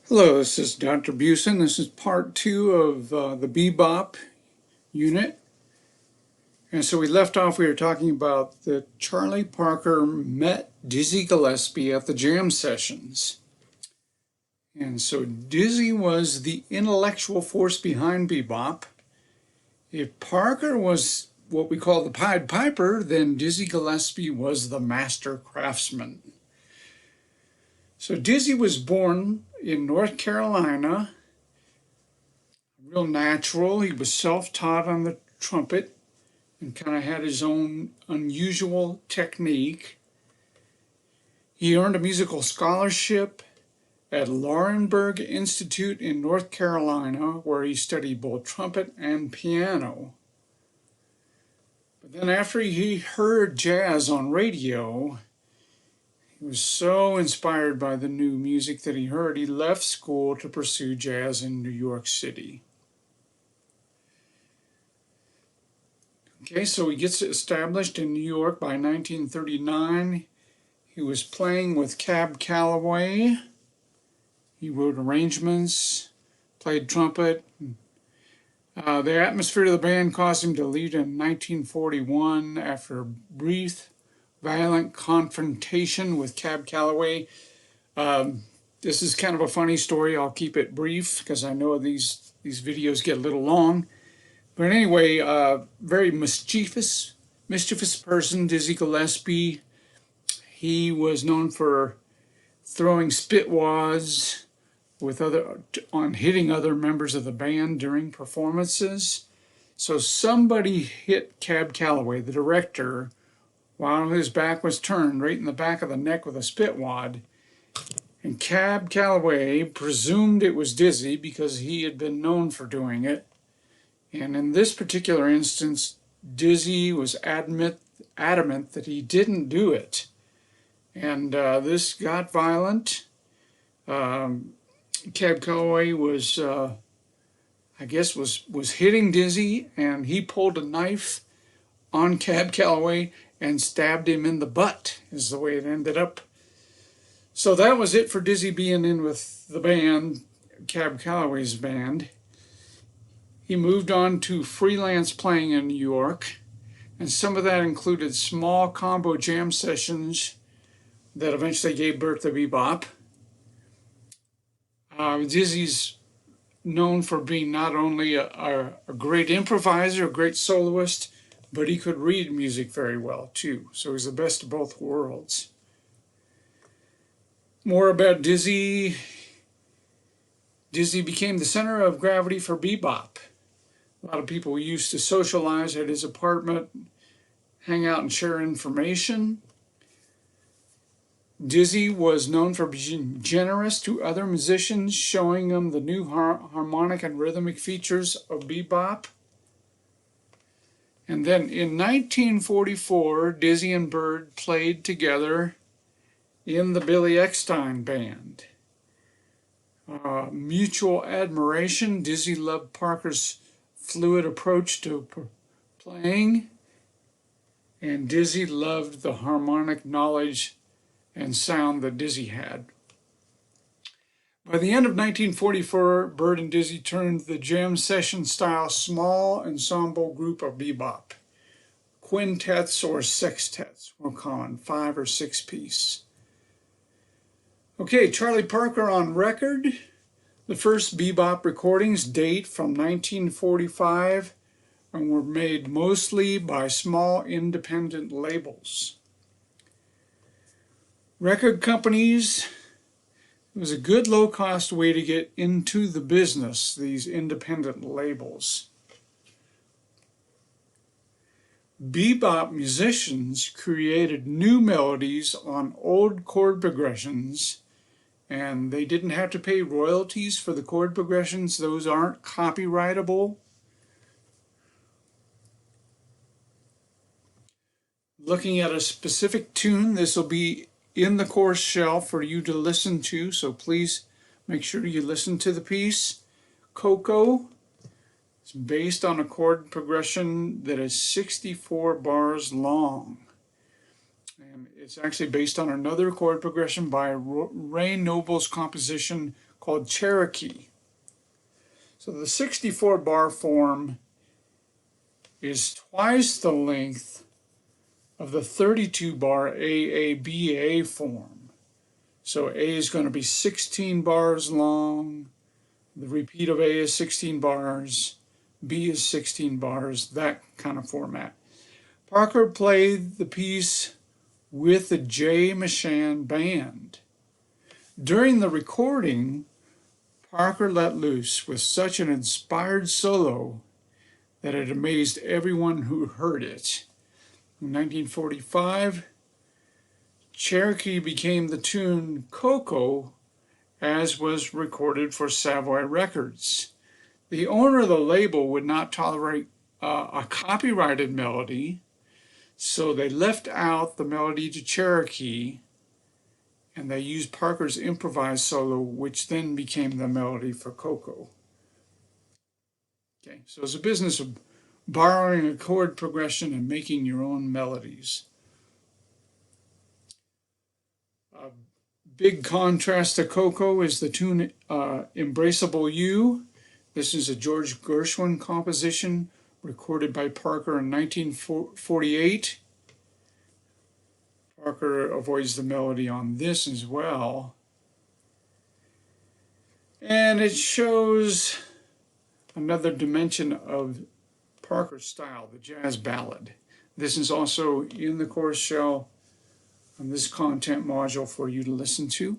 Hello, this is Dr. Busen. This is part two of the Bebop unit. And so we left off, we were talking about that Charlie Parker met Dizzy Gillespie at the jam sessions. And so Dizzy was the intellectual force behind Bebop. If Parker was what we call the Pied Piper, then Dizzy Gillespie was the master craftsman. So Dizzy was born in North Carolina. Real natural. He was self-taught on the trumpet and kind of had his own unusual technique. He earned a musical scholarship at Laurinburg Institute in North Carolina, where he studied both trumpet and piano. But then after he heard jazz on radio, he was so inspired by the new music that he heard, he left school to pursue jazz in New York City. Okay, so he gets established in New York by 1939. He was playing with Cab Calloway. He wrote arrangements, played trumpet. The atmosphere of the band caused him to leave in 1941 after a brief, violent confrontation with Cab Calloway. This is kind of a funny story. I'll keep it brief because I know these videos get a little long. But anyway, very mischievous person, Dizzy Gillespie. He was known for throwing spitwads on hitting other members of the band during performances. So somebody hit Cab Calloway, the director, while his back was turned, right in the back of the neck with a spitwad. And Cab Calloway presumed it was Dizzy because he had been known for doing it. And in this particular instance, Dizzy was adamant that he didn't do it. And this got violent. Cab Calloway was, I guess, was hitting Dizzy, and he pulled a knife on Cab Calloway and stabbed him in the butt, is the way it ended up. So that was it for Dizzy being in with the band, Cab Calloway's band. He moved on to freelance playing in New York, and some of that included small combo jam sessions that eventually gave birth to Bebop. Dizzy's known for being not only a great improviser, a great soloist, but he could read music very well too. So he's the best of both worlds. More about Dizzy. Dizzy became the center of gravity for Bebop. A lot of people used to socialize at his apartment, hang out and share information. Dizzy was known for being generous to other musicians, showing them the new harmonic and rhythmic features of bebop. And then in 1944, Dizzy and Bird played together in the Billy Eckstine Band. Mutual admiration. Dizzy loved Parker's fluid approach to playing, and Dizzy loved the harmonic knowledge and sound that Dizzy had. By the end of 1944, Bird and Dizzy turned the jam session style small ensemble group of bebop. Quintets or sextets were common, 5 or 6 piece. Okay, Charlie Parker on record. The first bebop recordings date from 1945 and were made mostly by small independent labels. Record companies, it was a good low-cost way to get into the business, these independent labels. Bebop musicians created new melodies on old chord progressions, and they didn't have to pay royalties for the chord progressions. Those aren't copyrightable. Looking at a specific tune, this will be in the course shelf for you to listen to, so please make sure you listen to the piece. Coco. It's based on a chord progression that is 64 bars long. And it's actually based on another chord progression by Ray Noble's composition called Cherokee. So the 64 bar form is twice the length of the 32 bar AABA form. So A is going to be 16 bars long. The repeat of A is 16 bars. B is 16 bars, that kind of format. Parker played the piece with the Jay Mashan Band. During the recording, Parker let loose with such an inspired solo that it amazed everyone who heard it. In 1945, Cherokee became the tune Coco, as was recorded for Savoy Records. The owner of the label would not tolerate a copyrighted melody, so they left out the melody to Cherokee, and they used Parker's improvised solo, which then became the melody for Coco. Okay, so it's a business of borrowing a chord progression and making your own melodies. A big contrast to Coco is the tune Embraceable You. This is a George Gershwin composition recorded by Parker in 1948. Parker avoids the melody on this as well. And it shows another dimension of Parker's style, the jazz ballad. This is also in the course shell on this content module for you to listen to.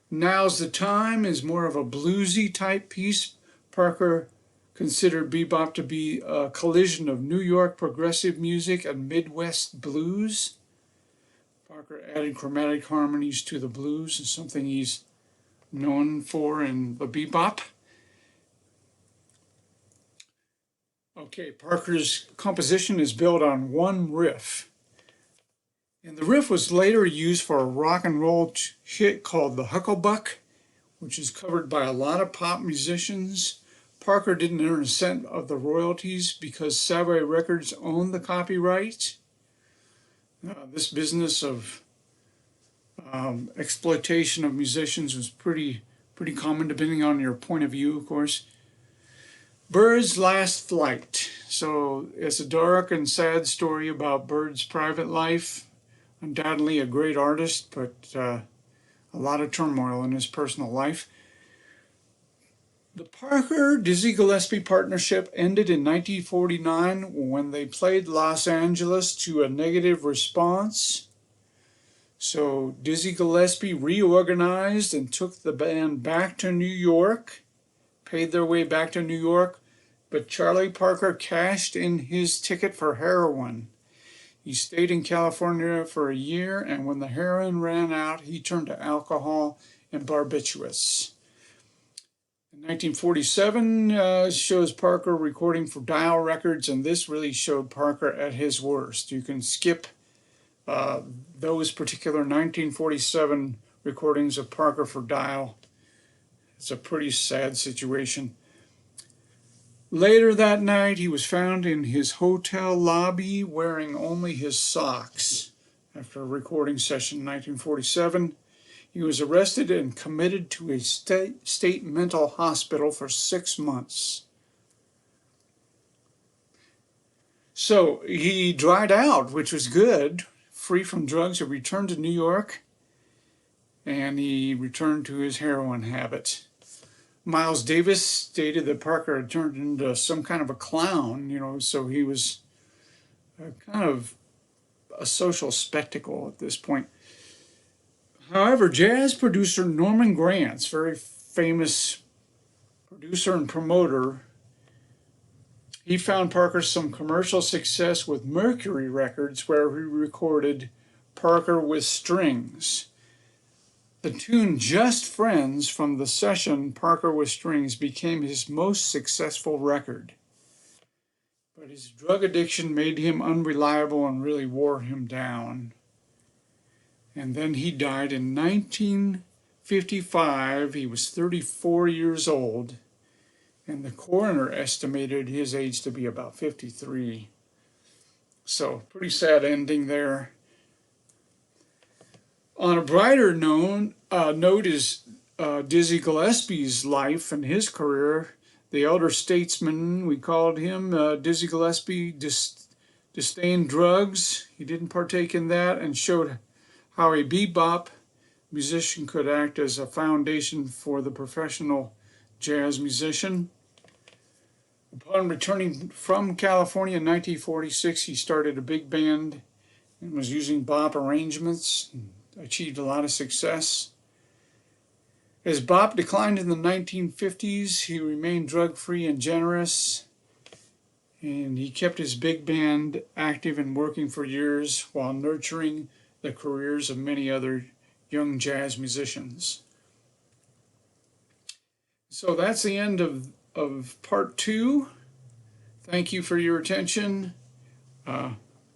Now's the Time is more of a bluesy type piece. Parker considered bebop to be a collision of New York progressive music and Midwest blues. Parker added chromatic harmonies to the blues, is something he's known for in the bebop. Okay, Parker's composition is built on one riff. And the riff was later used for a rock and roll hit called the Hucklebuck, which is covered by a lot of pop musicians. Parker didn't earn a cent of the royalties because Savoy Records owned the copyright. This business of exploitation of musicians was pretty common, depending on your point of view, of course. Bird's Last Flight. So it's a dark and sad story about Bird's private life. Undoubtedly a great artist, but a lot of turmoil in his personal life. The Parker-Dizzy Gillespie partnership ended in 1949 when they played Los Angeles to a negative response. So Dizzy Gillespie reorganized and took the band back to New York, paid their way back to New York, but Charlie Parker cashed in his ticket for heroin. He stayed in California for a year, and when the heroin ran out, he turned to alcohol and barbiturates. In 1947 shows Parker recording for Dial Records, and this really showed Parker at his worst. You can skip those particular 1947 recordings of Parker for Dial. It's a pretty sad situation. Later that night, he was found in his hotel lobby wearing only his socks. After a recording session in 1947, he was arrested and committed to a state mental hospital for 6 months. So he dried out, which was good, free from drugs. He returned to New York, and he returned to his heroin habit. Miles Davis stated that Parker had turned into some kind of a clown, so he was kind of a social spectacle at this point. However, jazz producer Norman Granz, very famous producer and promoter, he found Parker some commercial success with Mercury Records, where he recorded Parker with Strings. The tune Just Friends from the session Parker with Strings became his most successful record. But his drug addiction made him unreliable and really wore him down. And then he died in 1955. He was 34 years old, and the coroner estimated his age to be about 53. So, pretty sad ending there. On a brighter note is Dizzy Gillespie's life and his career. The elder statesman, we called him. Dizzy Gillespie disdained drugs. He didn't partake in that, and showed how a bebop musician could act as a foundation for the professional jazz musician. Upon returning from California in 1946, he started a big band and was using bop arrangements, and achieved a lot of success. As bop declined in the 1950s, he remained drug-free and generous, and he kept his big band active and working for years while nurturing the careers of many other young jazz musicians. So that's the end of part 2. Thank you for your attention.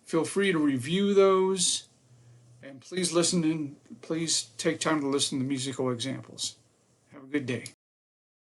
Feel free to review those, and please take time to listen to musical examples. Have a good day.